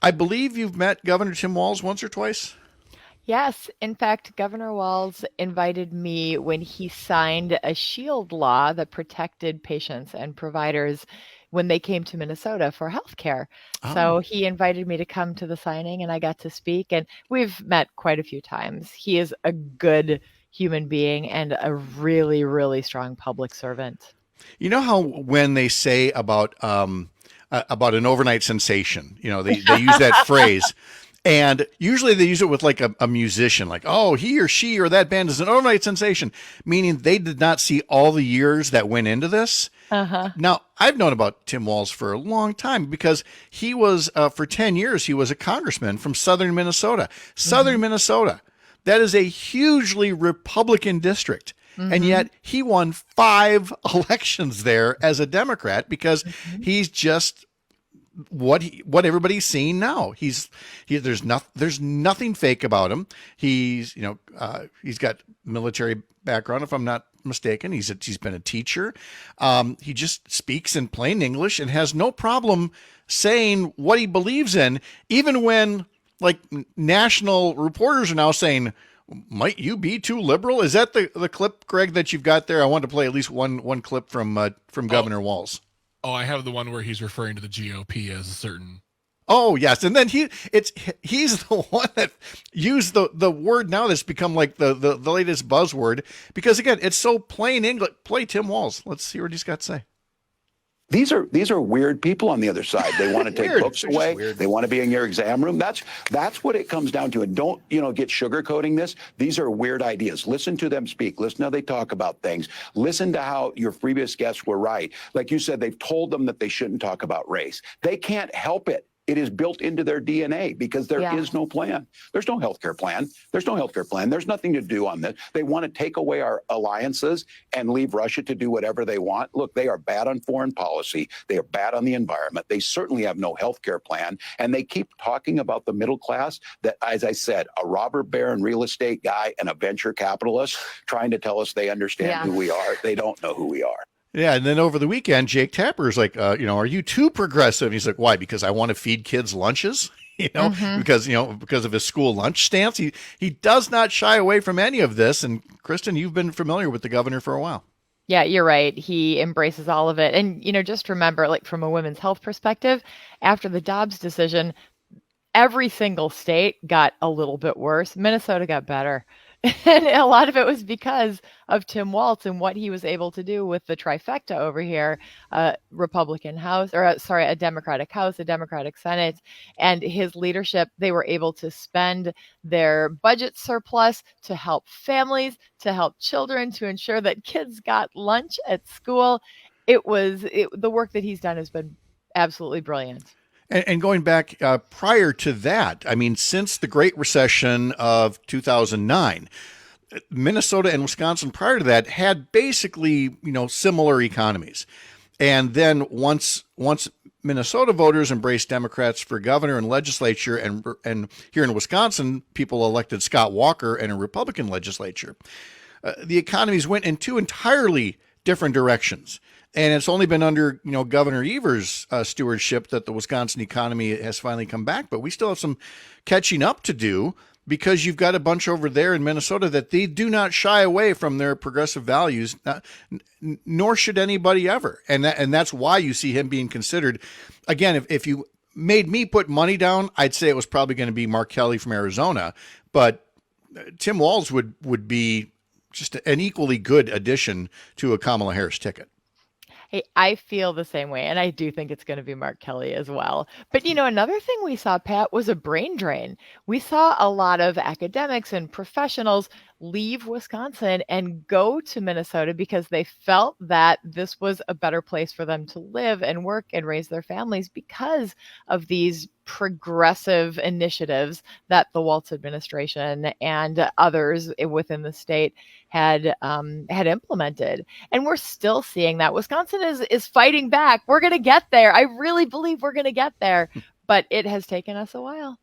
I believe you've met Governor Tim Walz once or twice. Yes, in fact, Governor Walz invited me when he signed a shield law that protected patients and providers when they came to Minnesota for healthcare. So Oh, he invited me to come to the signing and I got to speak, and we've met quite a few times. He is a good human being and a really, really strong public servant. you know how when they say about an overnight sensation, they use that phrase. And usually they use it with like a musician, like, oh, he or she or that band is an overnight sensation, meaning they did not see all the years that went into this. Uh-huh. Now, I've known about Tim Walz for a long time because he was, for 10 years, he was a congressman from southern Minnesota. Mm-hmm. Southern Minnesota, that is a hugely Republican district. And Mm-hmm. yet he won 5 elections there as a Democrat because Mm-hmm. he's just what everybody's seeing now. There's nothing fake about him. He's got military background, if I'm not mistaken. He's been a teacher. He just speaks in plain English and has no problem saying what he believes in, even when like national reporters are now saying, "Might you be too liberal?" Is that the clip, Greg, that you've got there? I want to play at least one clip from Oh, Governor Walz. oh, I have the one where he's referring to the GOP as a certain. Oh yes, and then he's the one that used the word now that's become like the latest buzzword because again it's so plain English. Play Tim Walz. Let's hear what he's got to say. These are weird people on the other side. They want to take Weird. books They're just away. weird. They want to be in your exam room. That's what it comes down to. And don't get sugarcoating this. These are weird ideas. Listen to them speak. Listen how they talk about things. Listen to how your previous guests were right. Like you said, they've told them that they shouldn't talk about race. They can't help it. It is built into their DNA because there Yeah. is no plan. There's no healthcare plan. There's no healthcare plan. There's nothing to do on this. They want to take away our alliances and leave Russia to do whatever they want. Look, they are bad on foreign policy. They are bad on the environment. They certainly have no healthcare plan. And they keep talking about the middle class that, as I said, a robber baron real estate guy and a venture capitalist trying to tell us they understand Yeah. who we are. They don't know who we are. Yeah, and then over the weekend, Jake Tapper's like, are you too progressive? And he's like, why? Because I want to feed kids lunches. Mm-hmm. Because of his school lunch stance. He does not shy away from any of this. And Kristen, you've been familiar with the governor for a while. Yeah, you're right. He embraces all of it. And, just remember, like from a women's health perspective, after the Dobbs decision, every single state got a little bit worse. Minnesota got better. And a lot of it was because of Tim Walz and what he was able to do with the trifecta over here, Republican House, a Democratic House, a Democratic Senate, and his leadership. They were able to spend their budget surplus to help families, to help children, to ensure that kids got lunch at school. The work that he's done has been absolutely brilliant. And going back prior to that, I mean, since the Great Recession of 2009, Minnesota and Wisconsin prior to that had basically, similar economies. And then once Minnesota voters embraced Democrats for governor and legislature, and here in Wisconsin, people elected Scott Walker and a Republican legislature, the economies went in two entirely different directions. And it's only been under, Governor Evers' stewardship that the Wisconsin economy has finally come back. But we still have some catching up to do because you've got a bunch over there in Minnesota that they do not shy away from their progressive values, nor should anybody ever. And that's why you see him being considered. Again, if you made me put money down, I'd say it was probably going to be Mark Kelly from Arizona. But Tim Walz would be just an equally good addition to a Kamala Harris ticket. Hey, I feel the same way, and I do think it's going to be Mark Kelly as well. But another thing we saw, Pat, was a brain drain. We saw a lot of academics and professionals leave Wisconsin and go to Minnesota because they felt that this was a better place for them to live and work and raise their families because of these progressive initiatives that the Walz administration and others within the state had implemented. And we're still seeing that. Wisconsin is fighting back. We're going to get there. I really believe we're going to get there, but it has taken us a while.